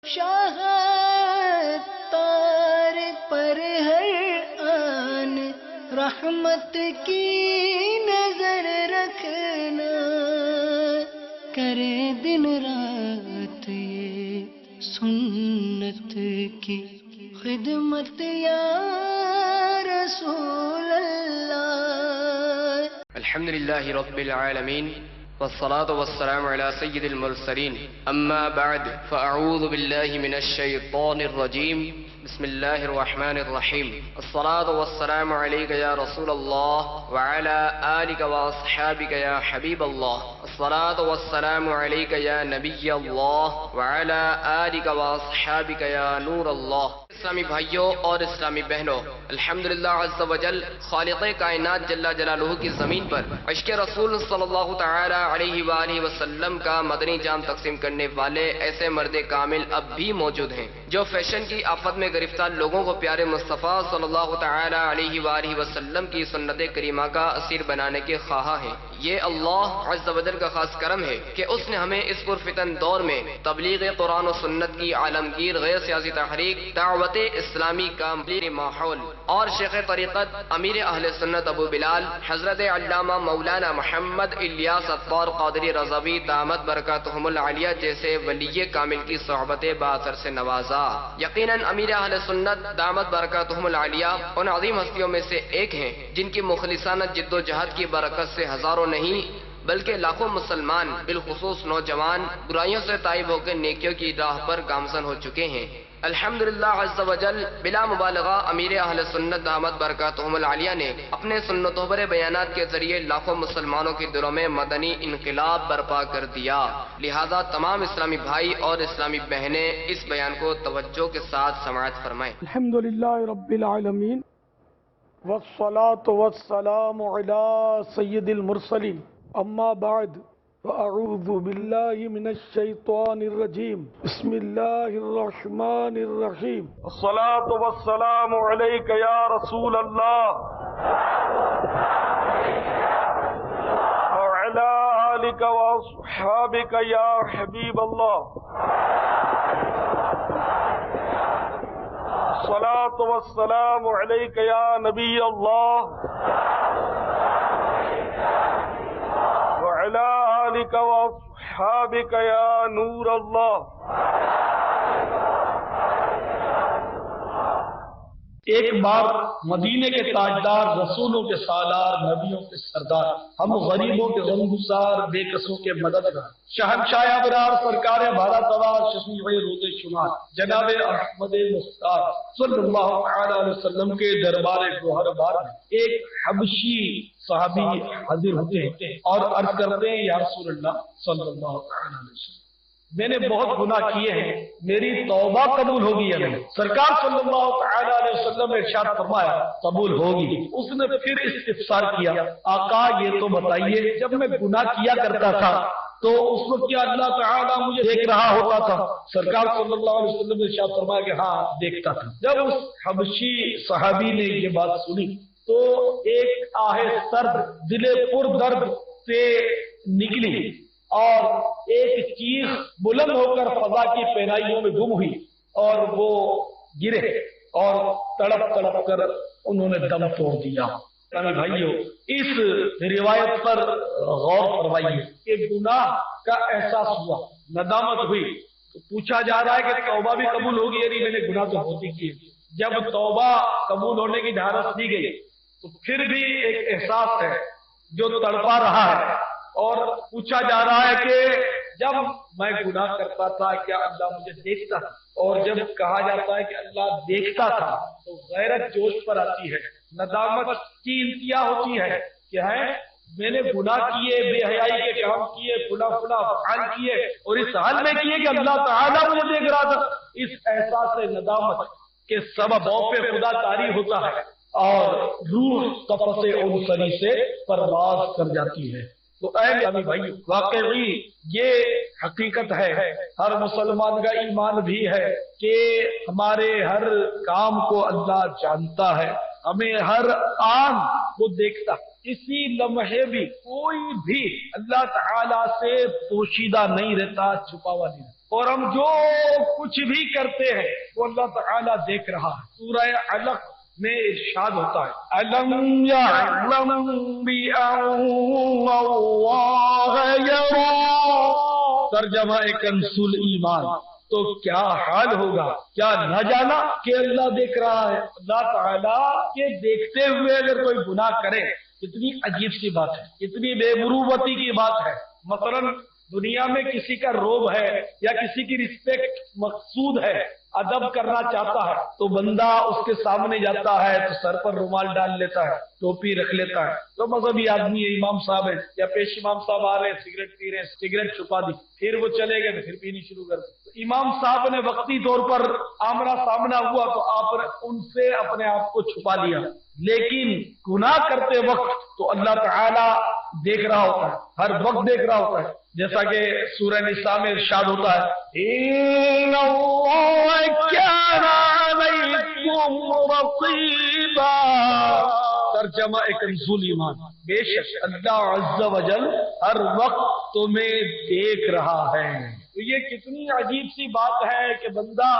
شاہ تار پر ہر آن رحمت کی نظر رکھنا، کرے دن رات یہ سنت کی خدمت یا رسول اللہ۔ الحمد للہ رب العالمین والصلاة والسلام على سید المرسلین، اما بعد فاعوذ باللہ من الشیطان الرجیم، بسم اللہ الرحمن الرحیم۔ الصلاة والسلام علیک یا رسول اللہ وعلى آلک واصحابک یا حبیب اللہ۔ الصلاة والسلام علیک یا نبی اللہ وعلى آلک واصحابک یا نور اللہ۔ اسلامی بھائیوں اور اسلامی بہنوں، الحمدللہ عز و جل خالق کائنات جل جلالہ کی زمین پر عشق رسول صلی اللہ تعالی علیہ وآلہ وسلم کا مدنی جام تقسیم کرنے والے ایسے مرد کامل اب بھی موجود ہیں جو فیشن کی آفت میں گرفتار لوگوں کو پیارے مصطفیٰ صلی اللہ تعالی علیہ وآلہ وسلم کی سنت کریمہ کا اسیر بنانے کے خواہاں ہیں۔ یہ اللہ عز و جل کا خاص کرم ہے کہ اس نے ہمیں اس پرفتن دور میں تبلیغ قرآن و سنت کی عالمگیر غیر سیاسی تحریک دعوت اسلامی کا ماحول اور شیخ طریقت امیر اہل سنت ابو بلال حضرت علامہ مولانا محمد الیاس عطار قادری رضوی دامت برکاتہم العالیہ جیسے ولی کامل کی صحبت باثر سے نوازا۔ یقیناً امیر اہل سنت دامت برکاتہم العالیہ ان عظیم ہستیوں میں سے ایک ہیں جن کی مخلصانہ جد و جہد کی برکت سے ہزاروں نہیں بلکہ لاکھوں مسلمان بالخصوص نوجوان برائیوں سے تائب ہو کے نیکیوں کی راہ پر گامزن ہو چکے ہیں۔ الحمدللہ عز و جل بلا مبالغہ امیر اہل سنت دامت برکاتہم العالیہ نے اپنے سنتوبر بیانات کے ذریعے لاکھوں مسلمانوں کے دلوں میں مدنی انقلاب برپا کر دیا۔ لہذا تمام اسلامی بھائی اور اسلامی بہنیں اس بیان کو توجہ کے ساتھ سماعت فرمائیں۔ الحمدللہ رب العالمین والصلاة والسلام علی سید المرسلین، اما بعد فاعوذ باللہ من الشیطان الرجیم، بسم اللہ الرحمن الرحیم۔ الصلاة والسلام علیک یا رسول اللہ وعلی آلک واصحابک یا حبیب اللہ۔ الصلاة والسلام علیک یا نبی اللہ وعلی آلک واصحابک یا نور اللہ۔ ایک بار مدینے کے تاجدار، رسولوں کے سالار، نبیوں کے سردار، ہم غریبوں کے غمگسار، بے کسوں کے مددگار، شہنشاہ ابرار سرکار بھارت سوار شفیع رود شمار جناب احمد مختار صلی اللہ علیہ وسلم کے دربار گوہر بار میں ایک حبشی صحابی حاضر ہوتے ہیں اور عرض کرتے ہیں، یا رسول اللہ صلی اللہ علیہ وسلم، میں نے بہت گناہ کیے ہیں، میری توبہ قبول ہوگی یا نہیں؟ سرکار صلی اللہ علیہ وسلم نے ارشاد فرمایا، قبول ہوگی۔ اس نے پھر استفسار کیا، آقا یہ تو بتائیے، جب میں گناہ کیا کرتا تھا تو اس وقت کیا اللہ تعالیٰ مجھے دیکھ رہا ہوتا تھا؟ سرکار صلی اللہ علیہ وسلم نے ارشاد فرمایا کہ ہاں دیکھتا تھا۔ جب اس حبشی صحابی نے یہ بات سنی تو ایک آہ سرد دل پر درد سے نکلی اور ایک چیخ بلند ہو کر فضا کی پہنائیوں میں گم ہوئی اور وہ گرے اور تڑپ تڑپ کر انہوں نے دم توڑ دیا۔ بھائیو، اس روایت پر غور فرمائیے کہ گناہ کا احساس ہوا، ندامت ہوئی تو پوچھا جا رہا ہے کہ توبہ بھی قبول ہوگی یا نہیں؟ میں نے گناہ تو ہوتی کی۔ جب توبہ قبول ہونے کی دھارس دی گئی تو پھر بھی ایک احساس ہے جو تڑپا رہا ہے، اور پوچھا جا رہا ہے کہ جب میں گناہ کرتا تھا کیا اللہ مجھے دیکھتا تھا؟ اور جب کہا جاتا ہے کہ اللہ دیکھتا تھا تو غیرت جوش پر آتی ہے، ندامت کی انتہا ہوتی ہے کہ میں نے گناہ کیے، بے حیائی کے کام کیے، فلاں افعال کیے، اور اس حال میں کیے کہ اللہ تعالیٰ مجھے دیکھ رہا تھا۔ اس احساس ندامت کے سبب پہ خدا طاری ہوتا ہے اور روح قفس عنصری سے پرواز کر جاتی ہے۔ تو اے میرے بھائی، واقعی یہ حقیقت ہے، ہر مسلمان کا ایمان بھی ہے کہ ہمارے ہر کام کو اللہ جانتا ہے، ہمیں ہر آن وہ دیکھتا۔ اسی لمحے بھی کوئی بھی اللہ تعالی سے پوشیدہ نہیں رہتا، چھپا ہوا نہیں رہتا، اور ہم جو کچھ بھی کرتے ہیں وہ اللہ تعالی دیکھ رہا ہے۔ سورہ علق میں ارشاد ہوتا ہے أَلَمْ يَعْلَمْ بِأَنَّ اللَّهَ يَرَى، ترجمہ کنز الایمان، تو کیا حال ہوگا، کیا نہ جانا کہ اللہ دیکھ رہا ہے۔ اللہ تعالیٰ کے دیکھتے ہوئے اگر کوئی گناہ کرے، کتنی عجیب سی بات ہے، کتنی بے مروتی کی بات ہے۔ مثلا دنیا میں کسی کا روب ہے یا کسی کی رسپیکٹ مقصود ہے، ادب کرنا چاہتا ہے تو بندہ اس کے سامنے جاتا ہے تو سر پر رومال ڈال لیتا ہے، ٹوپی رکھ لیتا ہے، تو مذہبی آدمی ہے، امام صاحب ہے یا پیش امام صاحب آ رہے ہیں، سگریٹ پی رہے ہیں، سگریٹ چھپا دی، پھر وہ چلے گئے پھر پینی شروع کر دی۔ امام صاحب نے وقتی طور پر آمنا سامنا ہوا تو آپ نے ان سے اپنے آپ کو چھپا لیا، لیکن گناہ کرتے وقت تو اللہ تعالی دیکھ رہا ہوتا ہے، ہر وقت دیکھ رہا ہوتا ہے، جیسا کہ سورہ نساء میں ارشاد ہوتا ہے إِنَّ اللَّهَ كَانَ عَلَيْكُمْ رَقِيبًا، ترجمہ کنز الایمان، بے شک اللہ عز و جل ہر وقت تمہیں دیکھ رہا ہے۔ تو یہ کتنی عجیب سی بات ہے کہ بندہ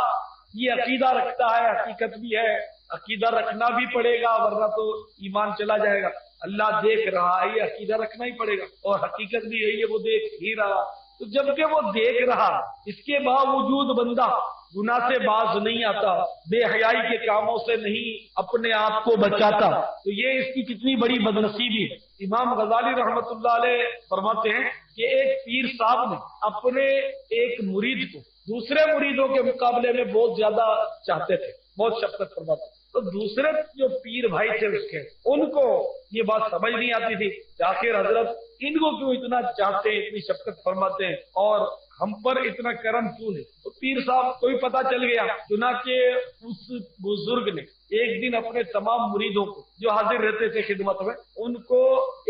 یہ عقیدہ رکھتا ہے، حقیقت بھی ہے، عقیدہ رکھنا بھی پڑے گا ورنہ تو ایمان چلا جائے گا۔ اللہ دیکھ رہا ہے، یہ عقیدہ رکھنا ہی پڑے گا، اور حقیقت بھی یہی ہے، وہ دیکھ ہی رہا۔ تو جبکہ وہ دیکھ رہا، اس کے باوجود بندہ گناہ سے باز نہیں آتا، بے حیائی کے کاموں سے نہیں اپنے آپ کو بچاتا، تو یہ اس کی کتنی بڑی بدنصیبی ہے۔ امام غزالی رحمت اللہ علیہ فرماتے ہیں کہ ایک پیر صاحب نے اپنے ایک مرید کو دوسرے مریدوں کے مقابلے میں بہت زیادہ چاہتے تھے، بہت شفقت فرماتے، تو دوسرے جو پیر بھائی تھے اس کے، ان کو یہ بات سمجھ نہیں آتی تھی کہ آخر حضرت ان کو کیوں اتنا چاہتے ہیں، اتنی شفقت فرماتے ہیں، اور ہم پر اتنا کرم کیوں نہیں۔ تو پیر صاحب کو بھی پتا چل گیا، چنانچہ اس بزرگ نے ایک دن اپنے تمام مریدوں کو جو حاضر رہتے تھے خدمت میں، ان کو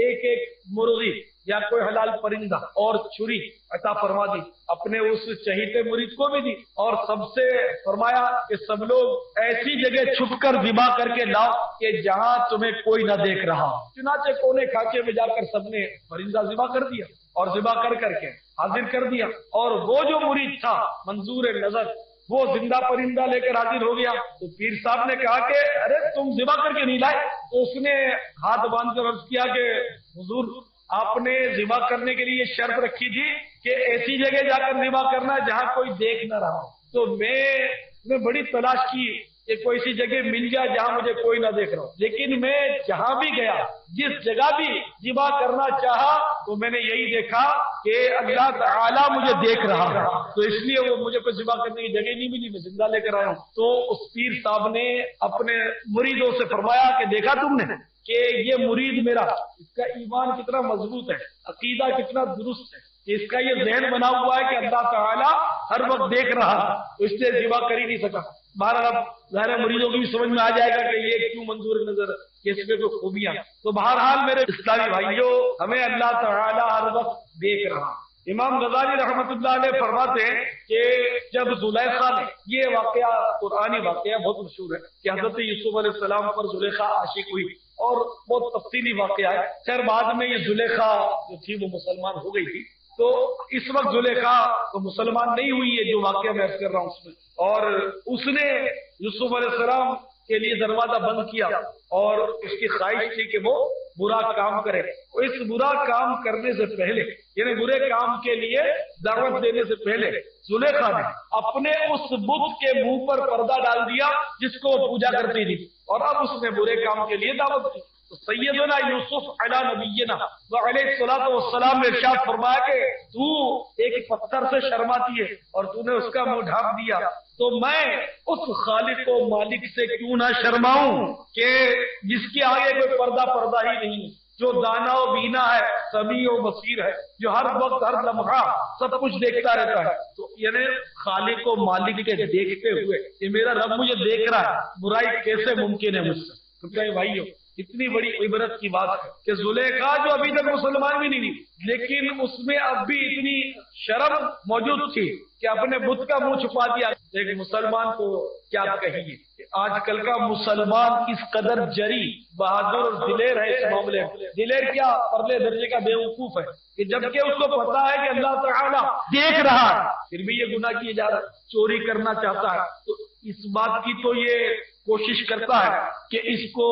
ایک ایک مرغی یا کوئی حلال پرندہ اور چھری عطا فرما دی، اپنے اس چہیتے مرید کو بھی دی، اور سب سے فرمایا کہ سب لوگ ایسی جگہ چھپ کر ذبح کر کے لاؤ کہ جہاں تمہیں کوئی نہ دیکھ رہا۔ چنانچہ کونے کھانچے میں جا کر سب نے پرندہ ذبح کر دیا اور ذبح کر کے حاضر کر دیا، اور وہ جو مرید تھا منظور نظر وہ زندہ پرندہ لے کر حاضر ہو گیا۔ تو پیر صاحب نے کہا کہ ارے تم ذبح کر کے نہیں لائے؟ تو اس نے ہاتھ باندھ کر عرض کیا کہ حضور آپ نے ذبح کرنے کے لیے شرط رکھی تھی کہ ایسی جگہ جا کر ذبح کرنا ہے جہاں کوئی دیکھ نہ رہا، تو میں بڑی تلاش کی کہ کوئی ایسی جگہ مل جائے جہاں مجھے کوئی نہ دیکھ رہا ہو، لیکن میں جہاں بھی گیا، جس جگہ بھی ذبح کرنا چاہا تو میں نے یہی دیکھا کہ اللہ تعالیٰ مجھے دیکھ رہا ہے، تو اس لیے وہ مجھے کوئی ذبح کرنے کی جگہ نہیں ملی، میں زندہ لے کر آیا ہوں۔ تو اس پیر صاحب نے اپنے مریدوں سے فرمایا کہ دیکھا تم نے کہ یہ مرید میرا، اس کا ایمان کتنا مضبوط ہے، عقیدہ کتنا درست ہے، اس کا یہ ذہن بنا ہوا ہے کہ اللہ تعالیٰ ہر وقت دیکھ رہا، تو اس سے ذبح کر ہی نہیں سکا۔ بہرحال ظاہر مریدوں کی بھی سمجھ میں آ جائے گا کہ یہ کیوں منظور نظر، اس میں کوئی خوبیاں۔ تو بہرحال میرے اسلامی بھائیوں، ہمیں اللہ تعالیٰ ہر وقت دیکھ رہا۔ امام غزالی رحمت اللہ علیہ فرماتے ہیں کہ جب زلیخا نے، یہ واقعہ قرآنی واقعہ بہت مشہور ہے کہ حضرت یوسف علیہ السلام پر زلیخا عاشق ہوئی، اور بہت تفصیلی واقعہ ہے، خیر بعد میں یہ زلیخا جو تھی وہ مسلمان ہو گئی تھی، تو اس وقت زلیخا تو مسلمان نہیں ہوئی ہے جو واقعہ میں عرض کر رہا ہوں اس میں، اور اس نے یوسف علیہ السلام کے لیے دروازہ بند کیا، اور اس کی خواہش تھی کہ وہ برا کام کرے۔ اس برا کام کرنے سے پہلے، یعنی برے کام کے لیے دعوت دینے سے پہلے، زلیخا نے اپنے اس بت کے منہ پر پردہ ڈال دیا جس کو وہ پوجا کرتی تھی، اور اب اس نے برے کام کے لیے دعوت دی۔ تو سیدنا یوسف علی نبینا وعلیہ الصلوۃ والسلام نے ارشاد فرمایا کہ تو ایک پتھر سے شرماتی ہے اور تو نے اس کا منہ ڈھانپ دیا، تو میں اس خالق و مالک سے کیوں نہ شرماؤں کہ جس کے آگے کوئی پردہ ہی نہیں، جو دانا و بینا ہے، سمیع و بصیر ہے، جو ہر وقت ہر لمحہ سب کچھ دیکھتا رہتا ہے۔ تو یعنی خالق و مالک کے دیکھتے ہوئے یہ میرا رب مجھے دیکھ رہا ہے، برائی کیسے ممکن ہے مجھ سے؟ تو کہے بھائیو، اتنی بڑی عبرت کی بات ہے کہ زلیخا جو ابھی تک مسلمان بھی نہیں تھی لیکن اس میں اب بھی اتنی شرم موجود تھی کہ اپنے بت کا منہ چھپا دیا. ایک مسلمان کو کیا کہیے کہ آج کل کا مسلمان اس قدر جری بہادر اور دلیر ہے اس معاملے میں. دلیر کیا پرلے درجے کا بیوقوف ہے کہ جبکہ اس کو پتا ہے کہ اللہ تعالیٰ دیکھ رہا ہے پھر بھی یہ گناہ کیے جا رہا ہے, چوری کرنا چاہتا ہے تو اس بات کی تو یہ کوشش کرتا ہے کہ اس کو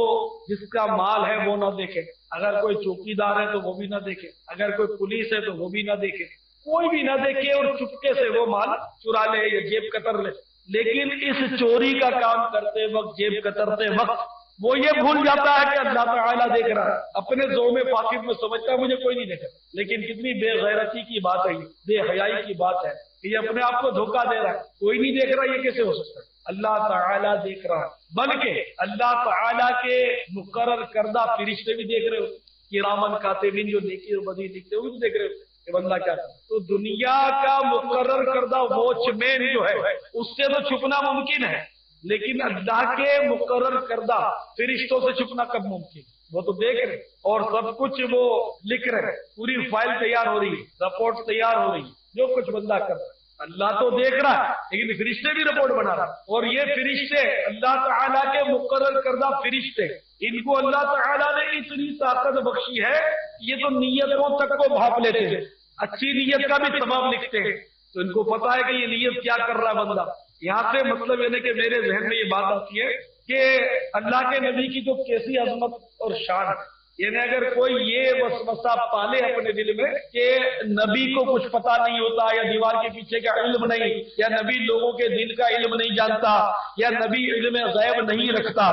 جس کا مال ہے وہ نہ دیکھے, اگر کوئی چوکیدار ہے تو وہ بھی نہ دیکھے, اگر کوئی پولیس ہے تو وہ بھی نہ دیکھے, کوئی بھی نہ دیکھے اور چپکے سے وہ مال چرا لے یا جیب کتر لے. لیکن اس چوری کا کام کرتے وقت, جیب کترتے وقت وہ یہ بھول جاتا ہے کہ اللہ تعالیٰ دیکھ رہا ہے. اپنے زوم فاقد میں سمجھتا ہے مجھے کوئی نہیں دیکھا, لیکن کتنی بے غیرتی کی بات ہے, بے حیائی کی بات ہے کہ یہ اپنے آپ کو دھوکہ دے رہا ہے. کوئی نہیں دیکھ رہا, یہ کیسے ہو سکتا ہے؟ اللہ تعالیٰ دیکھ رہا ہے, بلکہ اللہ تعالیٰ کے مقرر کردہ فرشتے بھی دیکھ رہے ہو, کرامن کاتبین جو نیکی اور بدی لکھتے وہ بھی دیکھ رہے ہو کہ بندہ کیا کرتا. تو دنیا کا مقرر کردہ واچ مین جو ہے اس سے تو چھپنا ممکن ہے, لیکن اللہ کے مقرر کردہ فرشتوں سے چھپنا کب ممکن؟ وہ تو دیکھ رہے اور سب کچھ وہ لکھ رہے, پوری فائل تیار ہو رہی ہے, رپورٹ تیار ہو رہی ہے, جو کچھ بندہ کر رہا ہے. اللہ تو دیکھ رہا ہے لیکن فرشتے بھی رپورٹ بنا رہا ہے. اور یہ فرشتے اللہ تعالیٰ کے مقرر کردہ فرشتے, ان کو اللہ تعالیٰ نے اتنی طاقت بخشی ہے یہ تو نیتوں تک کو بھاپ لیتے ہیں, اچھی نیت کا بھی ثواب لکھتے ہیں. تو ان کو پتا ہے کہ یہ نیت کیا کر رہا ہے بندہ. یہاں سے مطلب یہ کہ میرے ذہن میں یہ بات آتی ہے کہ اللہ کے نبی کی جو کیسی عظمت اور شان ہے. یعنی اگر کوئی یہ وسوسہ پالے اپنے دل میں کہ نبی کو کچھ پتا نہیں ہوتا, یا دیوار کے پیچھے کا علم نہیں, یا نبی لوگوں کے دل کا علم نہیں جانتا, یا نبی علم غیب نہیں رکھتا,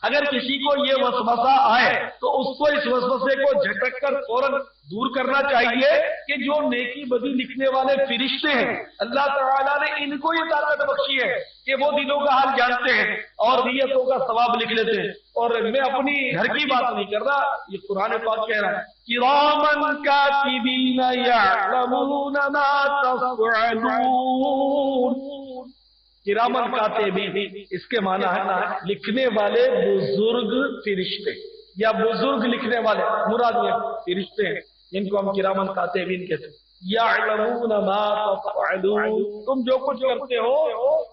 اگر کسی کو یہ وسوسہ آئے تو اس کو اس وسوسے کو جھٹک کر فوراً دور کرنا چاہیے کہ جو نیکی بدی لکھنے والے فرشتے ہیں اللہ تعالیٰ نے ان کو یہ طاقت بخشی ہے کہ وہ دلوں کا حال جانتے ہیں اور نیتوں کا ثواب لکھ لیتے ہیں. اور میں اپنی گھر کی بات نہیں کر رہا, یہ قرآن پاک کہہ رہا ہے کِرَامًا کَاتِبِینَ یَعْلَمُونَ مَا تَفْعَلُونَ. کرامن کاتبین اس کے معنی ہے لکھنے والے بزرگ فرشتے, یا بزرگ لکھنے والے, مراد یہ فرشتے ہیں جن کو ہم کرامن کاتبین کہتے ہیں. یعلمون ما تفعلون, تم جو کچھ کرتے ہو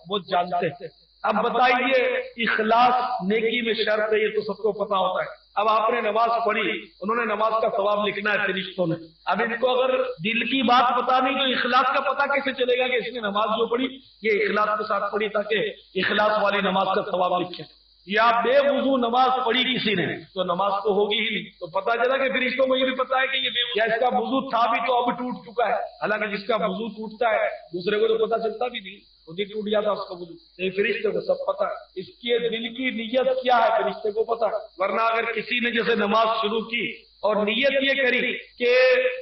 وہ جانتے ہیں. اب بتائیے اخلاص نیکی میں شرط ہے, یہ تو سب کو پتا ہوتا ہے. اب آپ نے نماز پڑھی, انہوں نے نماز کا ثواب لکھنا ہے فرشتوں نے. اب ان کو اگر دل کی بات پتا نہیں تو اخلاص کا پتا کیسے چلے گا کہ اس نے نماز جو پڑھی یہ اخلاص کے ساتھ پڑھی تاکہ اخلاص والی نماز کا ثواب لکھے. یا بے وضو نماز پڑھی کسی نے تو نماز تو ہوگی ہی نہیں. تو پتا چلا کہ فرشتوں کو یہ بھی پتا ہے کہ یہ یا اس کا وضو تھا بھی تو اب ٹوٹ چکا ہے. حالانکہ جس کا وضو ٹوٹتا ہے دوسرے کو تو پتا چلتا بھی نہیں, خود ہی ٹوٹ جاتا اس کا وضو. یہ فرشتے کو سب پتا ہے, اس کی دل کی نیت کیا ہے فرشتے کو پتا. ورنہ اگر کسی نے جیسے نماز شروع کی اور نیت یہ کری کہ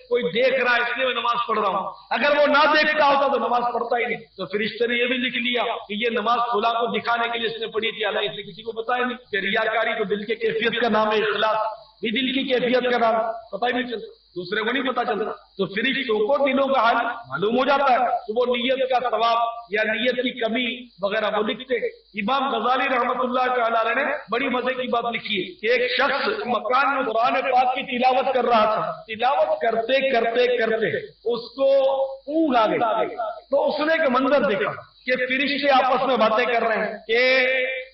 کوئی دیکھ رہا ہے اس لیے میں نماز پڑھ رہا ہوں, اگر وہ نہ دیکھتا ہوتا تو نماز پڑھتا ہی نہیں. تو فرشتے نے یہ بھی لکھ لیا کہ یہ نماز فلاں کو دکھانے کے لیے اس نے پڑھی تھی, حالانکہ اسے کسی کو پتا ہی نہیں. کہ ریاکاری تو دل کے کیفیت کا نام ہے, اخلاص بھی دل کی کیفیت کا نام, پتا ہی نہیں چلتا, دوسرے کو نہیں پتا چلتا. تو فرشتوں کو دلوں کا حال معلوم ہو جاتا ہے تو وہ نیت کا ثواب یا نیت کی کمی وغیرہ وہ لکھتے ہیں. امام غزالی رحمۃ اللہ تعالی نے بڑی مزے کی بات لکھی ہے کہ ایک شخص مکان میں قرآن پاک کی تلاوت کر رہا تھا. تلاوت کرتے کرتے کرتے اس کو اونگ آ گئی تو اس نے ایک منظر دیکھا کہ فرشتے آپس میں باتیں کر رہے ہیں کہ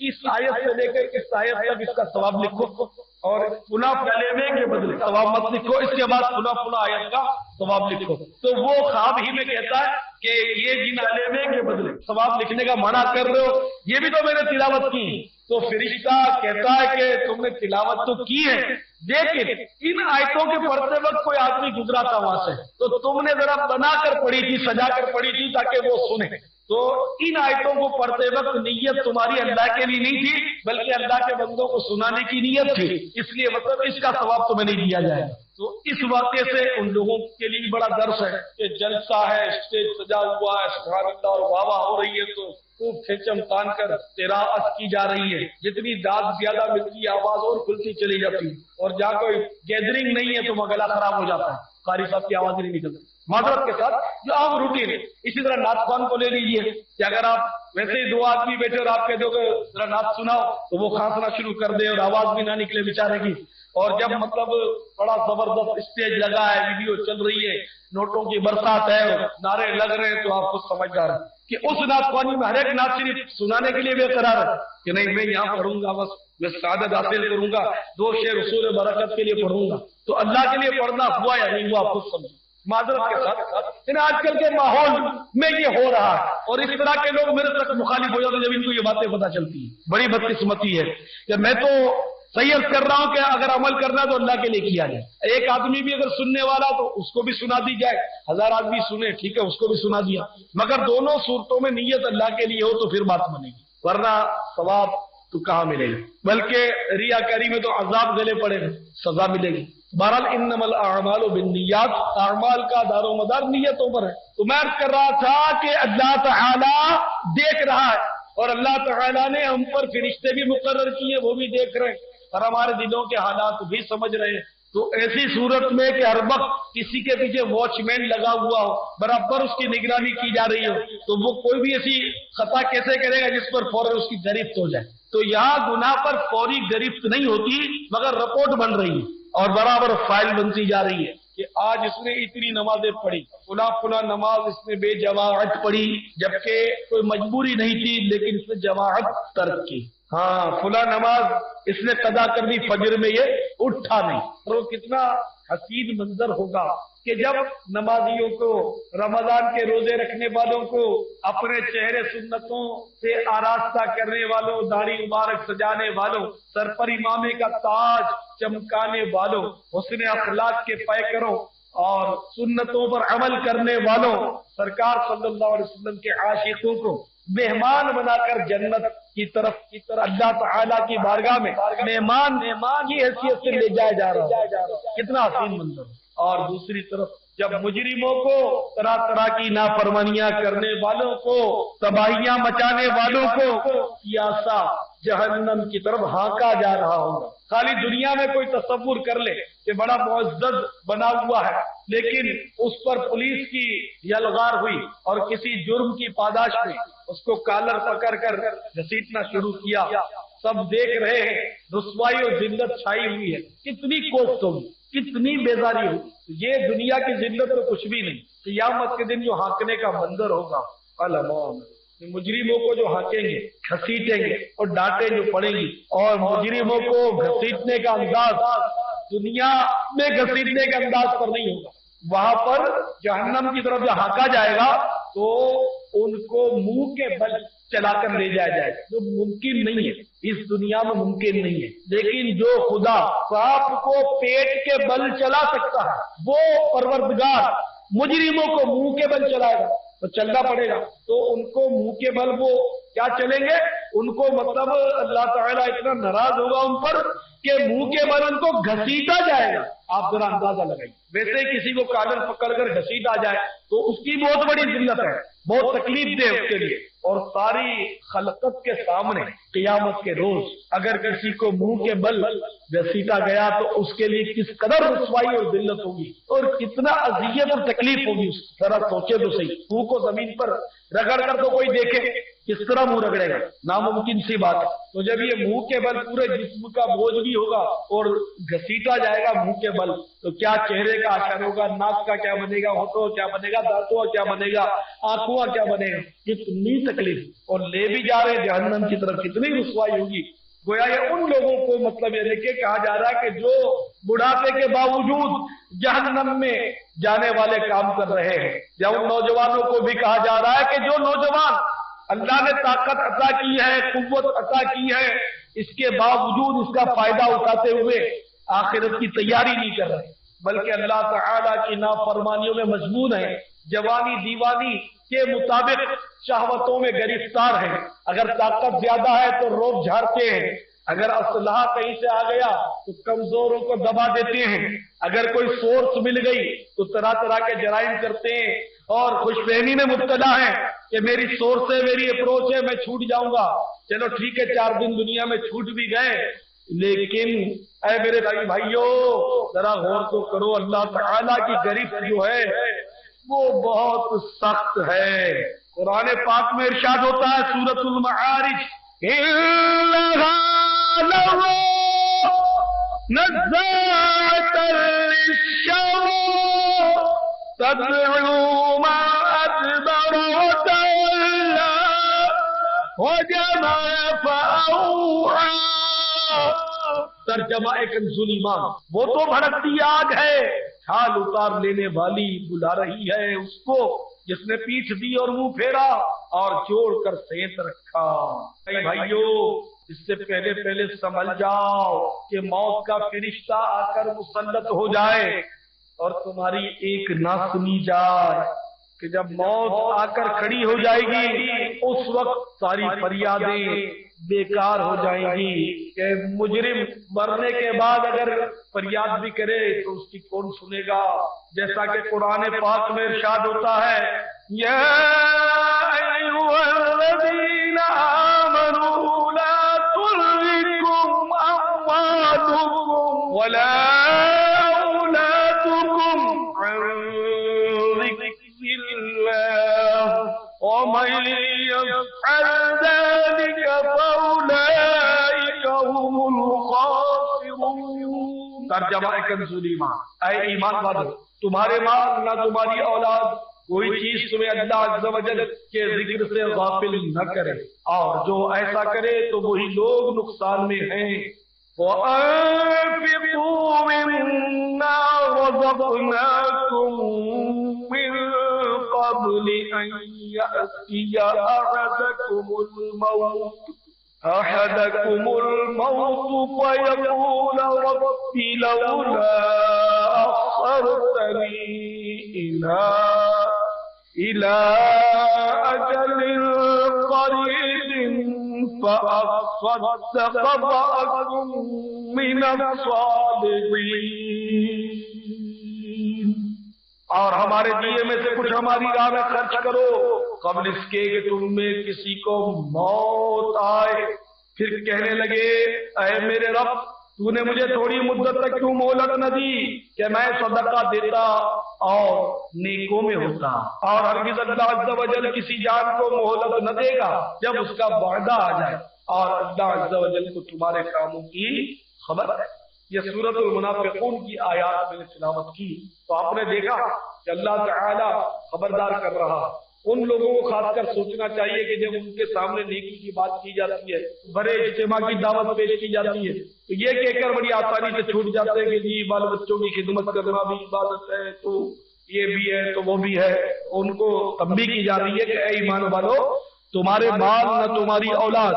اس آیت سے لے کر اس آیت تک اس کا ثواب لکھو اور پناہ کلمے کے بدلے ثواب مت لکھو, اس کے بعد پناہ آیت کا ثواب لکھو. تو وہ خواب ہی میں کہتا ہے کہ یہ جن کلمے کے بدلے ثواب لکھنے کا منع کر رہے ہو, یہ بھی تو میں نے تلاوت کی. تو فرشتہ کہتا ہے کہ تم نے تلاوت تو کی ہے لیکن ان آیتوں کے پڑھتے وقت کوئی آدمی گزرا تھا وہاں سے, تو تم نے ذرا بنا کر پڑھی تھی, سجا کر پڑھی تھی تاکہ وہ سنے. تو ان آیتوں کو پڑھتے وقت نیت تمہاری اللہ کے لیے نہیں تھی بلکہ اللہ کے بندوں کو سنانے کی نیت تھی, اس لیے مطلب اس کا ثواب تمہیں نہیں دیا جائے. تو اس واقعے سے ان لوگوں کے لیے بڑا درس ہے کہ جلسہ ہے, اسٹیج سجا ہوا ہے, سبحان اللہ اور واہ واہ ہو رہی ہے تو خوب کھینچم تان کر تلاوت کی جا رہی ہے. جتنی داد زیادہ ملتی ہے آواز اور کھلتی چلی جاتی ہے, اور جہاں کوئی گیدرنگ نہیں ہے تو وہ گلا خراب ہو جاتا ہے, قاری صاحب کی آواز نہیں نکلتی. معذرت کے ساتھ جو عام روٹین ہے. اسی طرح نعت خوان کو لے لیجئے کہ اگر آپ ویسے ہی دو آدمی بیٹھے اور آپ کہہ دو کہ ذرا نعت سناؤ تو وہ کھانسنا شروع کر دے اور آواز بھی نہ نکلے بیچارے کی. اور جب مطلب بڑا زبردست اسٹیج لگا ہے, ویڈیو چل رہی ہے, نوٹوں کی برسات ہے, نعرے لگ رہے ہیں, تو آپ خود سمجھدار ہیں کہ اس نعت خوانی میں ہر ایک نعت شریف سنانے کے لیے بے قرار ہے کہ نہیں میں یہاں پڑھوں گا, بس میں سعادت حاصل کروں گا, 2 شعر اصول برکت کے لیے پڑھوں گا. تو اللہ کے لیے پڑھنا ہوا یا نہیں ہوا آپ خود سمجھیں. معذرت کے ساتھ آج کل کے ماحول میں یہ ہو رہا ہے, اور اس طرح کے لوگ میرے تک مخالف ہو جاتے ہیں جب ان کو یہ باتیں پتہ چلتی ہیں. بڑی بدقسمتی ہے کہ میں تو صحیح عرض کر رہا ہوں کہ اگر عمل کرنا ہے تو اللہ کے لیے کیا جائے. ایک آدمی بھی اگر سننے والا تو اس کو بھی سنا دی جائے, 1000 آدمی سنے ٹھیک ہے اس کو بھی سنا دیا, مگر دونوں صورتوں میں نیت اللہ کے لیے ہو تو پھر بات بنے گی, ورنہ ثواب تو کہاں ملے گا, بلکہ ریاکاری میں تو عذاب گلے پڑے گا, سزا ملے گی. بہرحال انما الاعمال بالنیات, اعمال کا دار و مدار نیتوں پر ہے. تو میں عرض کر رہا تھا کہ اللہ تعالی دیکھ رہا ہے, اور اللہ تعالی نے ہم پر فرشتے بھی مقرر کیے, وہ بھی دیکھ رہے ہیں اور ہمارے دلوں کے حالات بھی سمجھ رہے ہیں. تو ایسی صورت میں کہ ہر وقت کسی کے پیچھے واچ مین لگا ہوا ہو, برابر اس کی نگرانی کی جا رہی ہو, تو وہ کوئی بھی ایسی خطا کیسے کرے گا جس پر فوراً اس کی گرفت ہو جائے. تو یہاں گناہ پر فوری گرفت نہیں ہوتی, مگر رپورٹ بن رہی ہے اور برابر فائل بنتی جا رہی ہے کہ آج اس نے اتنی نمازیں پڑھی, فلاں نماز اس نے بے جماعت پڑھی, جبکہ کوئی مجبوری نہیں تھی لیکن اس نے جماعت ترک کی. ہاں فلاں نماز اس نے قضا کر دی, فجر میں یہ اٹھا نہیں. اور وہ کتنا حسین منظر ہوگا کہ جب نمازیوں کو, رمضان کے روزے رکھنے والوں کو, اپنے چہرے سنتوں سے آراستہ کرنے والوں, داڑھی مبارک سجانے والوں, سر پر امامے کا تاج چمکانے والوں, حسن اخلاق کے پیکروں اور سنتوں پر عمل کرنے والوں, سرکار صلی اللہ علیہ وسلم کے عاشقوں کو مہمان بنا کر جنت کی طرف اللہ تعالیٰ کی بارگاہ میں مہمان کی حیثیت سے لے جایا جا رہا ہے. کتنا حسین منظر. اور دوسری طرف جب مجرموں کو, طرح طرح کی نافرمانیاں کرنے والوں کو, تباہیاں مچانے والوں کو یاسا جہنم کی طرف ہانکا جا رہا ہوگا. خالی دنیا میں کوئی تصور کر لے کہ بڑا معزز بنا ہوا ہے, لیکن اس پر پولیس کی یلغار ہوئی اور کسی جرم کی پاداش میں اس کو کالر پکڑ کر گھسیٹنا شروع کیا. سب دیکھ رہے ہیں, رسوائی اور ذلت چھائی ہوئی ہے. کتنی کوفت ہوگی, کتنی بیزاری ہوگی. یہ دنیا کی ذلت تو کچھ بھی نہیں. قیامت کے دن جو ہانکنے کا منظر ہوگا, مجرموں کو جو ہانکیں گے, گھسیٹیں گے اور ڈانٹیں جو پڑیں گی, اور مجرموں کو گھسیٹنے کا انداز دنیا میں گھسیٹنے کے انداز پر نہیں ہوگا. وہاں پر جہنم کی طرف جو ہانکا جائے گا تو ان کو منہ کے بل چلا کر لے جایا جائے گا, جو ممکن نہیں ہے, اس دنیا میں ممکن نہیں ہے. لیکن جو خدا سانپ کو پیٹ کے بل چلا سکتا ہے, وہ پروردگار مجرموں کو منہ کے بل چلائے گا تو چلنا پڑے گا. تو ان کو منہ کے بل وہ کیا چلیں گے, ان کو مطلب اللہ تعالیٰ اتنا ناراض ہوگا ان پر کہ منہ کے بل ان کو گھسیٹا جائے گا. آپ ذرا اندازہ لگائیے, ویسے کسی کو کالر پکڑ کر گھسیٹا جائے تو اس کی بہت بڑی ذلت ہے, بہت تکلیف دہ اس کے لیے. اور ساری خلقت کے سامنے قیامت کے روز اگر کسی کو منہ کے بل گھسیٹا گیا تو اس کے لیے کس قدر رسوائی اور ذلت ہوگی اور کتنا اذیت اور تکلیف ہوگی. ذرا سوچے تو صحیح, منہ کو زمین پر رگڑ کر تو کوئی دیکھے کس طرح منہ رگڑے گا, ناممکن سی بات ہے. تو جب یہ منہ کے بل پورے جسم کا بوجھ بھی ہوگا اور گھسیٹا جائے گا منہ کے بل, تو کیا چہرے کا اثر ہوگا, ناک کا کیا بنے گا, ہونٹوں کیا بنے گا, دانتوں کا کیا بنے گا, آنکھوں کا کیا بنے گا. کتنی تکلیف, اور لے بھی جا رہے جہنم کی طرف, کتنی رسوائی ہوگی. گویا یہ ان لوگوں کو مطلب یہ دیکھے کہا جا رہا ہے کہ جو بڑھاپے کے باوجود جہنم میں جانے والے کام کر رہے ہیں. یا ان نوجوانوں کو بھی کہا جا رہا ہے کہ جو نوجوان اللہ نے طاقت عطا کی ہے, قوت عطا کی ہے, اس کے باوجود اس کا فائدہ اٹھاتے ہوئے آخرت کی تیاری نہیں کر رہے, بلکہ اللہ تعالیٰ کی نافرمانیوں میں مضمون ہے, جوانی دیوانی کے مطابق شہوتوں میں گرفتار ہیں. اگر طاقت زیادہ ہے تو روب جھاڑتے ہیں, اگر اسلحہ کہیں سے آ گیا تو کمزوروں کو دبا دیتے ہیں, اگر کوئی سورس مل گئی تو طرح طرح کے جرائم کرتے ہیں اور خوش فہمی میں مبتلا ہیں کہ میری سورس ہے, میری اپروچ ہے, میں چھوٹ جاؤں گا. چلو ٹھیک ہے, 4 دن دنیا میں چھوٹ بھی گئے, لیکن اے میرے بھائیو ذرا غور تو کرو, اللہ تعالیٰ کی گرفت جو ہے وہ بہت سخت ہے۔ قرآن پاک میں ارشاد ہوتا ہے سورۃ المعارج، إِنَّهَا لَظَىٰ نَزَّاعَةً لِلشَّوَىٰ تَدْعُو مَنْ أَدْبَرَ وَتَوَلَّىٰ وَجَمَعَ فَأَوْعَىٰ۔ ترجمہ کنز الایمان، وہ تو بھڑکتی آگ ہے، چھال اتار لینے والی بلا رہی ہے اس کو جس نے پیٹھ دی اور منہ پھیرا اور جوڑ کر سینت رکھا۔ اے بھائیو، اس سے پہلے سمجھ جاؤ کہ موت کا فرشتہ آ کر مسلط ہو جائے اور تمہاری ایک نہ سنی جائے، کہ جب موت آ کر کھڑی ہو جائے گی اس وقت ساری فریادیں بیکار ہو جائیں گی، کہ مجرم مرنے کے بعد اگر فریاد بھی کرے تو اس کی کون سنے گا؟ جیسا کہ قرآن پاک میں ارشاد ہوتا ہے، یا ایھا الذین آمنوا لا تلھکم اموالکم ولا اولادکم عن ذکر اللہ ومن یفعل ذلک فاولئک هم الخاسرون۔ ترجمہ کنز الایمان، اے ایمان والو، تمہارے مال نہ تمہاری اولاد کوئی چیز تمہیں اللہ عز و جل کے ذکر سے غافل نہ کرے، اور جو ایسا کرے تو وہی لوگ نقصان میں ہیں۔ وَأَنفِقُوا مِمَّا رَزَقْنَاكُم مِّن قَبْلِ أَن يَأْتِيَ أَحَدَكُمُ الموت فيقول رب لولا أخرتني إلى أجل قريب فأصدق وأكن من الصالحين۔ اور ہمارے دیے میں سے کچھ ہماری راہ میں خرچ کرو قبل اس کے کہ تم میں کسی کو موت آئے، پھر کہنے لگے اے میرے رب تو نے مجھے تھوڑی مدت تک کیوں مہلت نہ دی کہ میں صدقہ دیتا اور نیکوں میں ہوتا۔ اور ہرگز اللہ عز و جل کسی جان کو مہلت نہ دے گا جب اس کا وعدہ آ جائے، اور اللہ عز و جل کو تمہارے کاموں کی خبر ہے۔ یہ سورۃ المنافقون کی آیات میں نے تلاوت کی تو آپ نے دیکھا کہ اللہ تعالی خبردار کر رہا۔ ان لوگوں کو خاص کر سوچنا چاہیے کہ جب ان کے سامنے نیکی کی بات کی جاتی ہے، بڑے اجتماع کی دعوت پیش کی جاتی ہے، تو یہ کہہ کر بڑی آسانی سے چھوٹ جاتے ہیں کہ جی بال بچوں کی خدمت کرنا بھی عبادت ہے، تو یہ بھی ہے تو وہ بھی ہے۔ ان کو تنبیہ کی جا رہی ہے کہ اے ایمان والو، تمہارے مال نہ تمہاری اولاد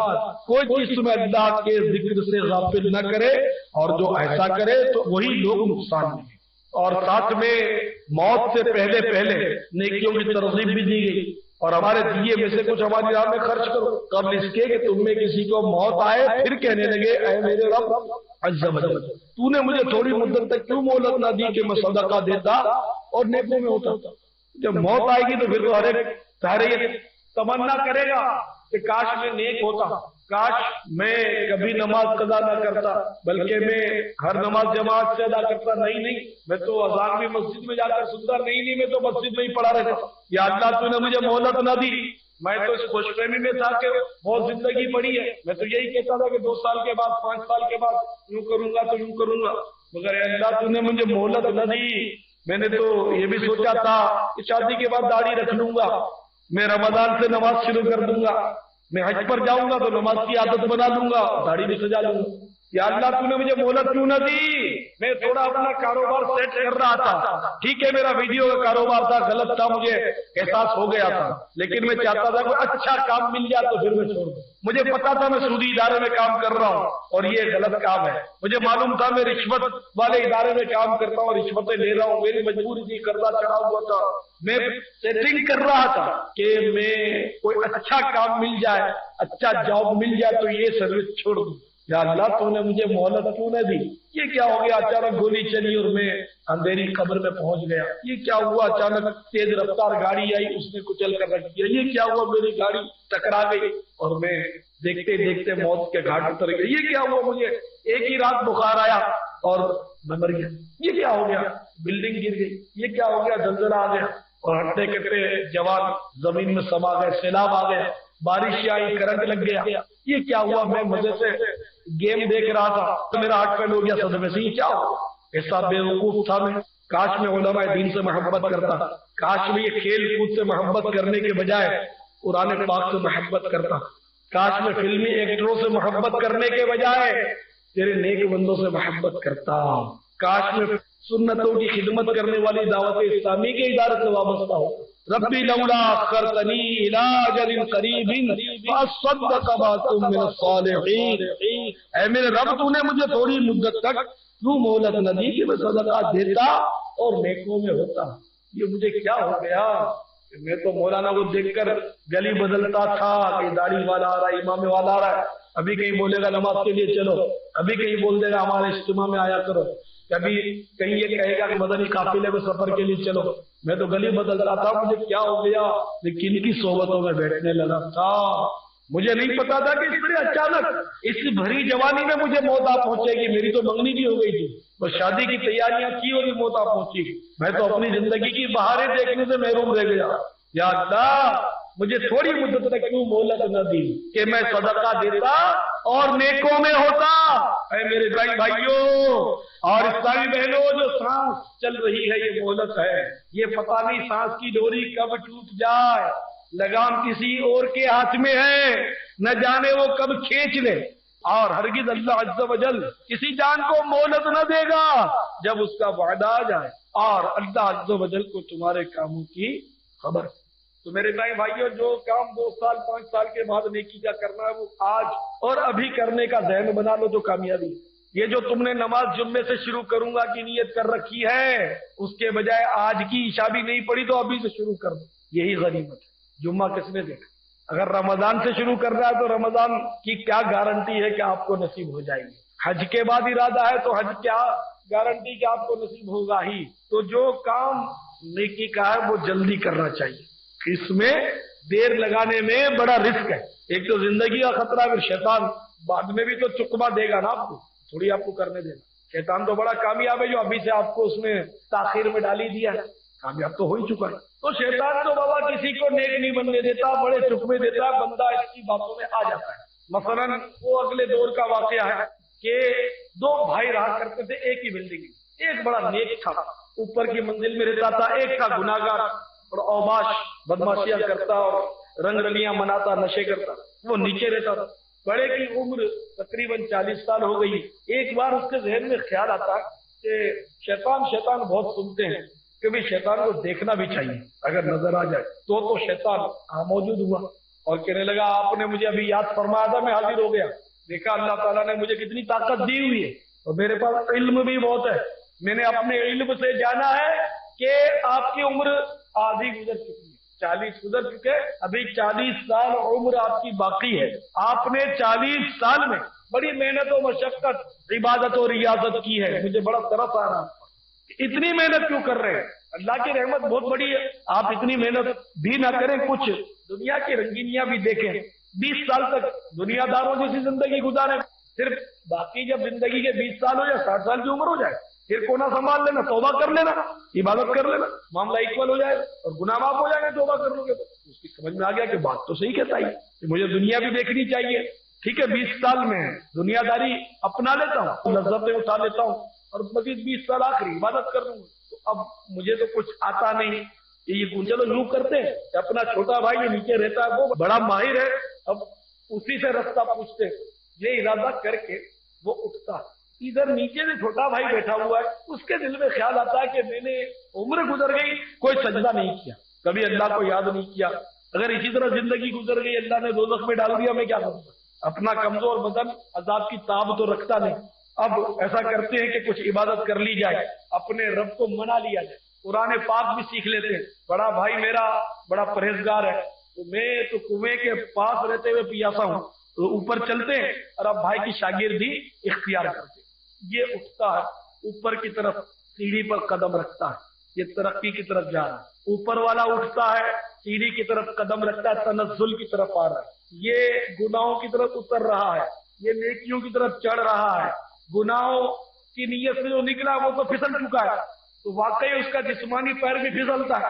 کوئی چیز تمہیں اللہ کے ذکر سے غافل نہ کرے، اور جو ایسا کرے تو وہی لوگ نقصان میں ہیں۔ اور ساتھ میں موت سے پہلے نیکیوں کی ترغیب بھی دی گئی، اور ہمارے دیے میں سے کچھ ہماری راہ میں خرچ کرو قبل اس کے کہ تم میں کسی کو موت آئے، پھر کہنے لگے اے میرے رب عز و جل تو نے مجھے تھوڑی مدت تک کیوں مہلت نہ دی کہ میں صدقہ دیتا اور نیکوں میں ہوتا۔ جب موت آئے گی تو پھر تو ہر ایک یہ تمنا کرے گا کہ کاش میں نیک ہوتا، کاش میں کبھی نماز قضا نہ کرتا، بلکہ میں ہر نماز جماعت سے ادا کرتا۔ نہیں، میں تو اذان بھی مسجد میں جا کر سنتا، نہیں میں تو مسجد میں ہی پڑھا رہتا۔ یا اللہ تو نے مجھے مہلت نہ دی، میں تو اس خوش فہمی میں تھا کہ بہت زندگی پڑی ہے، میں تو یہی کہتا تھا کہ 2 سال کے بعد 5 سال کے بعد یوں کروں گا تو یوں کروں گا، مگر اے اللہ تو نے مجھے مہلت نہ دی۔ میں نے تو یہ بھی سوچا تھا کہ شادی کے بعد داڑھی رکھ لوں گا، میں رمضان سے نماز شروع کر دوں گا، میں حج پر جاؤں گا تو نماز کی عادت بنا لوں گا، داڑھی بھی سجا لوں گا۔ یا اللہ تو نے مجھے مہلت کیوں نہ دی؟ میں تھوڑا اپنا کاروبار سیٹ کر رہا تھا، ٹھیک ہے میرا ویڈیو کا کاروبار تھا، غلط تھا، مجھے احساس ہو گیا تھا، لیکن میں چاہتا تھا کوئی اچھا کام مل جائے تو پھر میں چھوڑ دوں۔ مجھے پتا تھا میں سودی ادارے میں کام کر رہا ہوں اور یہ غلط کام ہے، مجھے معلوم تھا میں رشوت والے ادارے میں کام کرتا ہوں اور رشوتیں لے رہا ہوں، میری مجبوری تھی، قرضہ چڑھا ہوا تھا، میں سیٹنگ کر رہا تھا کہ میں کوئی اچھا کام مل جائے، اچھا جاب مل جائے تو یہ سروس چھوڑ دوں۔ یا اللہ تو نے مجھے مہلت کیوں نہ دی؟ یہ کیا ہو گیا اچانک گولی چلی اور میں اندھیری قبر میں پہنچ گیا؟ یہ کیا ہوا اچانک تیز رفتار گاڑی آئی اس نے کچل کر رکھ دیا؟ یہ کیا ہوا میری گاڑی ٹکرا گئی اور میں دیکھتے دیکھتے موت کے گھاٹ اتر گیا؟ یہ کیا ہوا مجھے ایک ہی رات بخار آیا اور میں مر گیا؟ یہ کیا ہو گیا بلڈنگ گر گئی؟ یہ کیا ہو گیا زلزلہ آ گیا؟ اور ہٹتے کٹتے جوان زمین میں سما گئے، سیلاب آ گیا، بارش آئی، کرنٹ لگ گیا۔ یہ کیا ہوا؟ میں مزے سے گیم دیکھ رہا تھا تو میرا ہاتھ پینڈ ہو گیا صدمے سے، یہ کیا ہوا؟ ایسا بیوقوف تھا میں، کاش میں علماء دین سے محبت کرتا، کاش میں یہ کھیل کود سے محبت کرنے کے بجائے قرآن پاک سے محبت کرتا، کاش میں فلمی ایکٹروں سے محبت کرنے کے بجائے تیرے نیک بندوں سے محبت کرتا، کاش میں سنتوں کی خدمت کرنے والی دعوت اسلامی کے ادارے سے وابستہ ہو۔ ربی لولا اخرتنی الی اجل قریب فاصدق وأکن من الصالحین، اے میرے رب تو نے مجھے تھوڑی مدت تک کیوں مہلت نہ دی کہ میں صدقہ دیتا اور نیکوں میں ہوتا؟ یہ مجھے کیا ہو گیا کہ میں تو مولانا کو دیکھ کر گلی بدلتا تھا کہ داڑھی والا آ رہا ہے، امام والا آ رہا ہے، ابھی کہیں بولے گا نماز کے لیے چلو، ابھی کہیں بول دے گا ہمارے اجتماع میں آیا کرو، کبھی کہیں یہ کہے گا کہ مدنی قافلے میں سفر کے لیے چلو۔ میں تو گلی بدلتا تھا، مجھے کیا ہو گیا؟ لیکن کی صحبتوں میں بیٹھنے لگا تھا، مجھے نہیں پتا تھا کہ اس طرح اچانک اس بھری جوانی میں مجھے موت آ پہنچے گی۔ میری تو منگنی بھی ہو گئی تھی، بس شادی کی تیاریاں کی اور موت آ پہنچی، میں تو اپنی زندگی کی بہاریں دیکھنے سے محروم رہ گیا۔ یا اللہ مجھے تھوڑی مدت تک کیوں مہلت نہ دی کہ میں صدقہ دیتا اور نیکوں میں ہوتا۔ اے میرے بھائیوں اور اسلامی بہنوں، جو سانس چل رہی ہے یہ مہلت ہے، یہ پتہ نہیں سانس کی ڈوری کب ٹوٹ جائے، لگام کسی اور کے ہاتھ میں ہے، نہ جانے وہ کب کھینچ لے، اور ہرگز اللہ عز و جل کسی جان کو مہلت نہ دے گا جب اس کا وعدہ آ جائے اور اللہ عز و جل کو تمہارے کاموں کی خبر۔ تو میرے بھائیوں، جو کام 2 سال 5 سال کے بعد نیکی کا کرنا ہے وہ آج اور ابھی کرنے کا ذہن بنا لو تو کامیابی۔ یہ جو تم نے نماز جمعے سے شروع کروں گا کی نیت کر رکھی ہے، اس کے بجائے آج کی عشاء بھی نہیں پڑی تو ابھی سے شروع کر دو، یہی غنیمت ہے۔ جمعہ کس نے دیکھا؟ اگر رمضان سے شروع کر رہا ہے تو رمضان کی کیا گارنٹی ہے کہ آپ کو نصیب ہو جائے گی؟ حج کے بعد ارادہ ہے تو حج کیا گارنٹی کہ آپ کو نصیب ہوگا ہی؟ تو جو کام نیکی کا ہے وہ جلدی کرنا چاہیے، اس میں دیر لگانے میں بڑا رسک ہے۔ ایک تو زندگی کا خطرہ ہے، پھر شیطان بعد میں بھی تو چکما دے گا نا آپ کو، تھوڑی آپ کو کرنے دینا۔ شیطان تو بڑا کامیاب ہے جو ابھی سے آپ کو اس میں تاخیر میں ڈالی دیا ہے، کامیاب تو ہو ہی چکا ہے۔ تو شیطان تو بابا کسی کو نیک نہیں بننے دیتا، بڑے چکمے دیتا ہے، بندہ اس کی باتوں میں آ جاتا ہے۔ مثلا وہ اگلے دور کا واقعہ ہے کہ 2 بھائی رہا کرتے تھے ایک ہی بلڈنگ میں، ایک بڑا نیک تھا، اوپر کی منزل میں رہتا تھا، ایک تھا گناہگار اور اوباش، بدماشیاں کرتا اور رنگ رلیاں مناتا، نشے کرتا، وہ نیچے رہتا تھا۔ بڑے کی عمر تقریباً 40 سال ہو گئی۔ ایک بار اس کے ذہن میں خیال آتا کہ شیطان بہت سنتے ہیں، کبھی شیطان کو دیکھنا بھی چاہیے، اگر نظر آ جائے تو شیطان موجود ہوا اور کہنے لگا آپ نے مجھے ابھی یاد فرمایا تھا، میں حاضر ہو گیا۔ دیکھا اللہ تعالیٰ نے مجھے کتنی طاقت دی ہوئی ہے اور میرے پاس علم بھی بہت ہے، میں نے اپنے علم سے جانا ہے کہ آپ کی عمر آدھی گزر چکی ہے، 40 گزر چکے، ابھی 40 سال عمر آپ کی باقی ہے۔ آپ نے 40 سال میں بڑی محنت و مشقت، عبادت و ریاضت کی ہے، مجھے بڑا ترس آ رہا ہے، اتنی محنت کیوں کر رہے ہیں؟ اللہ کی رحمت بہت بڑی ہے، آپ اتنی محنت بھی نہ کریں، کچھ دنیا کی رنگینیاں بھی دیکھیں، 20 سال تک دنیا داروں جیسی زندگی گزاریں، صرف باقی جب زندگی کے 20 سال ہو جائے، 60 سال کی عمر ہو جائے، پھر کونا سنبھال لینا، توبہ کر لینا، عبادت کر لینا، معاملہ ایکول ہو جائے اور گناہ معاف ہو جائے گا توبہ کر لو گے تو۔ اس کی سمجھ میں آ گیا کہ بات تو صحیح کہتا ہے کہ مجھے دنیا بھی دیکھنی چاہیے، ٹھیک ہے 20 سال میں دنیا داری اپنا لیتا ہوں، لذتیں اٹھا لیتا ہوں اور مزید 20 سال آخری عبادت کر لوں گا۔ تو اب مجھے تو کچھ آتا نہیں، یہ چلو یوں کرتے ہیں کہ اپنا چھوٹا بھائی یہ نیچے رہتا ہے، وہ بڑا ماہر ہے، اب اسی سے رستہ پوچھتے، یہ ارادہ کر کے وہ اٹھتا، ادھر نیچے سے چھوٹا بھائی بیٹھا ہوا ہے، اس کے دل میں خیال آتا ہے کہ میں نے عمر گزر گئی، کوئی سجدہ نہیں کیا، کبھی اللہ کو یاد نہیں کیا، اگر اسی طرح زندگی گزر گئی، اللہ نے دوزخ میں ڈال دیا، میں کیا کروں گا؟ اپنا کمزور بدن عذاب کی تاب تو رکھتا نہیں۔ اب ایسا کرتے ہیں کہ کچھ عبادت کر لی جائے، اپنے رب کو منا لیا جائے، قرآن پاک بھی سیکھ لیتے ہیں، بڑا بھائی میرا بڑا پرہیزگار ہے، تو میں تو کنویں کے پاس رہتے ہوئے پیاسا ہوں، تو اوپر چلتے ہیں اور اب بھائی کی شاگردی اختیار کرتے ہیں۔ یہ اٹھتا ہے اوپر کی طرف، سیڑھی پر قدم رکھتا ہے، یہ ترقی کی طرف جا رہا ہے، اوپر والا اٹھتا ہے سیڑھی کی طرف قدم رکھتا ہے، تنزل کی طرف آ رہا ہے، یہ گناہوں کی طرف اتر رہا ہے، یہ نیکیوں کی طرف چڑھ رہا ہے، گناہوں کی نیت سے جو نکلا وہ تو پھسل چکا ہے، تو واقعی اس کا جسمانی پیر بھی پھسلتا ہے،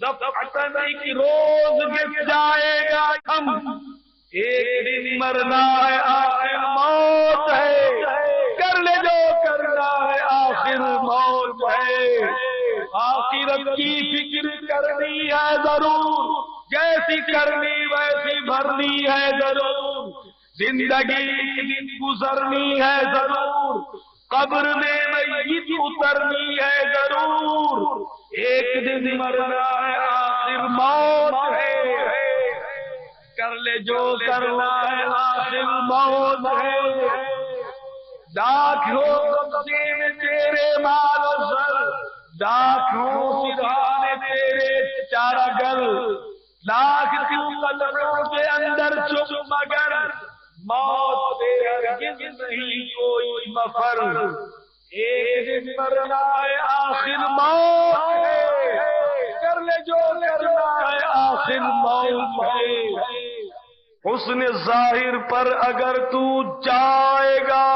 دفعتن ایک روز گر جائے گا ہم، ایک دن مرنا ہے آخر موت ہے، کر لے جو کرنا ہے آخر موت ہے، آخرت کی فکر کرنی ہے ضرور، جیسی کرنی ویسی بھرنی ہے ضرور، زندگی ایک دن گزرنی ہے ضرور، قبر میں میت اترنی ہے ضرور، ایک دن مرنا ہے آخر موت ہے، کر لے جو کرنا ہے آخر موت ہے، لاکھ ہو قبضے میں تیرے مال و زر، لاکھ ہو سرحانے تیرے چارہ گل، لاکھ کیوں قدموں کے اندر چپ مگر، موت سے ہرگز نہیں کوئی مفر، ایک دن مرنا ہے آخر موت ہے، کر لے جو کرنا ہے آخر موت ہے، حسن ظاہر پر اگر تو جائے گا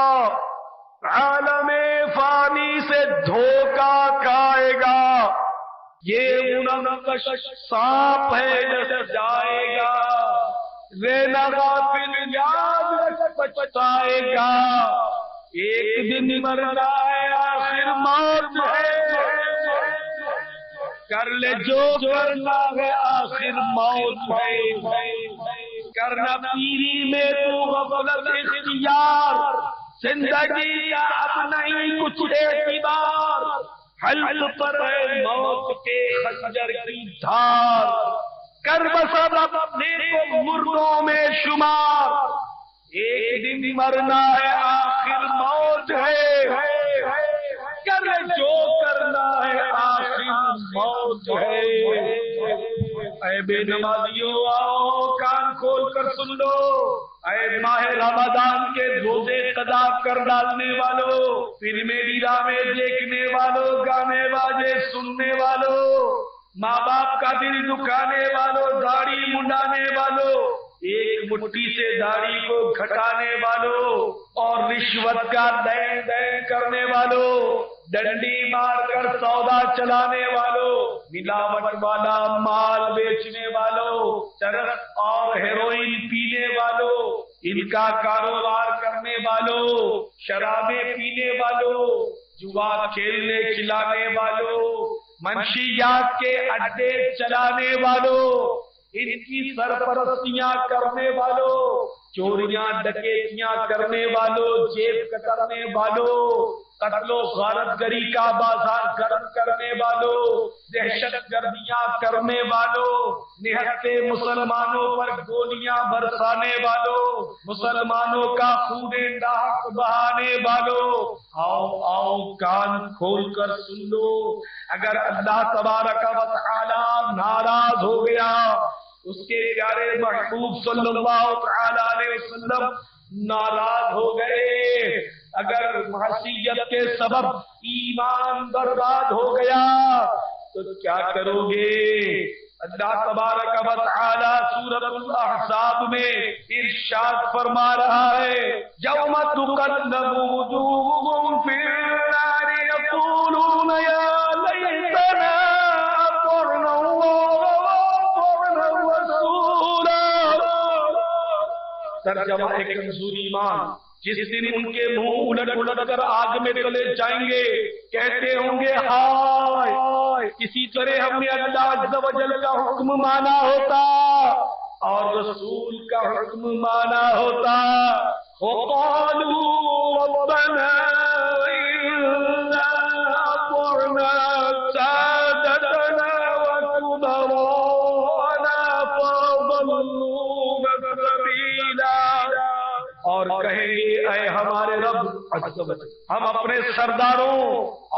عالم فانی سے دھوکا کھائے گا، یہ منقش سانپ ہے جیسے جائے گا، رینا غافل یاد رکھ پچھتائے گا، ایک دن مرنا ہے آخر موت ہے، کر لے جو کرنا ہے آخر موت ہے، کرنا پیری میں تو غفلت اختیار، زندگی کا اب نہیں کچھ اعتبار، حلق پر ہے موت کے خنجر کی دھار، کر بسب اپنے کو مردوں میں شمار، ایک دن مرنا ہے آخر موت ہے، کر جو کرنا ہے آخر موت ہے، اے بے نمازیوں آؤ کان کھول کر سن لو، اے ماہ رمضان کے روزے قضا کر ڈالنے والوں، فلمیں ڈرامے دیکھنے والوں، گانے باجے سننے والوں، ماں باپ کا دل دکھانے والوں، داڑھی منڈانے والوں، ایک مٹھی سے داڑھی کو گھٹانے والوں، اور رشوت کا دین دین کرنے والوں، ڈنڈی مار کر سودا چلانے والوں، ملاوٹ والا مال بیچنے والوں، چرس اور ہیروئن پینے والوں، ان کا کاروبار کرنے والوں، شرابیں پینے والوں، جوا کھیلنے کھلانے والوں، منشیات کے اڈے چلانے والوں، ان کی سرپرستیاں کرنے والوں، چوریاں ڈکیتیاں کرنے والوں، جیب کترنے والوں، قتل و غارت گری کا بازار گرم کرنے والوں، دہشت گردیاں کرنے والوں، نہتے مسلمانوں پر گولیاں برسانے والوں، مسلمانوں کا خون ناحق بہانے والوں، آؤ آؤ کان کھول کر سن لو، اگر اللہ تبارک و تعالی ناراض ہو گیا، اس کے پیارے محبوب صلی اللہ تعالی علیہ وسلم ناراض ہو گئے، اگر معصیت کے سبب ایمان برباد ہو گیا تو کیا کرو گے؟ اللہ تبارک و تعالی سورۃ الاحزاب میں ارشاد فرما رہا ہے، یوم تقلب وجوہہم فی النار یقولون یا لیتنا اطعنا اللہ واطعنا الرسول، ترجمہ ایک منظور ایمان، جس دن ان کے منہ الٹ الٹ کر آگ میں چلے جائیں گے، کہتے ہوں گے ہائے کسی طرح ہم نے اللہ عز و جل کا حکم مانا ہوتا اور رسول کا حکم مانا ہوتا، وقالوا ربنا إنا أطعنا سادتنا وكبراءنا فأضلونا السبيلا، اور کہیں گے اے ہمارے رب عز و جل، ہم اپنے سرداروں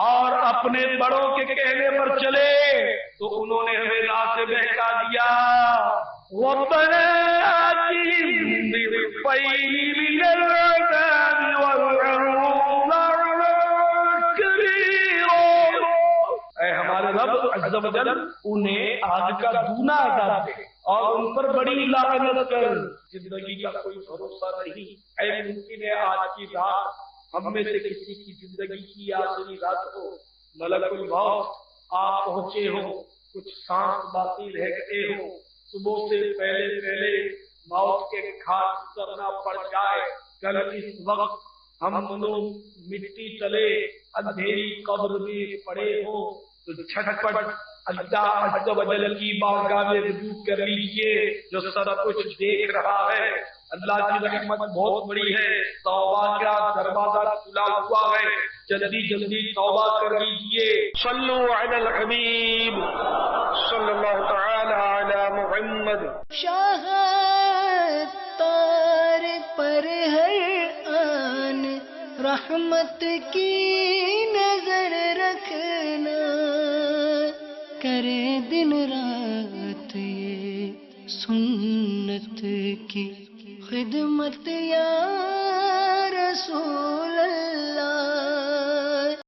اور اپنے بڑوں کے کہنے پر چلے تو انہوں نے ہمیں راہ سے بہکا دیا، ربنا آتِهِم ضِعْفَيْنِ مِنَ الْعَذَابِ وَالْعَنْهُمْ لَعْنًا كَبِيرًا، اے ہمارے رب عز و جل انہیں آگ کا دونا عذاب دے اور ان پر بڑی لعنت کر، زندگی کا کوئی بھروسہ نہیں، اے ممکن ہے آج کی رات ہم میں سے کسی کی زندگی کی آخری رات ہو، ملک الموت آپ پہنچے ہو، کچھ سانس باقی رہ گئے ہو، صبح سے پہلے پہلے موت کے گھاٹ اترنا پڑ جائے، کل اس وقت ہم لوگ مٹی تلے اندھیری قبر میں پڑے ہو، تو جھٹپٹ اللہ عز و جل کی بارگاہ میں رجوع کر لیجئے جو سب کچھ دیکھ رہا ہے۔ اللہ کی رحمت بہت بڑی ہے، توبہ کا دروازہ کھلا ہوا ہے، جلدی جلدی توبہ کر لیجئے۔ صلو علی الحبیب صلی اللہ تعالی علی محمد۔ شاہ تار پر ہر آن رحمت کی نظر رکھنا، کرے دن رات یہ سنت کی خدمت یا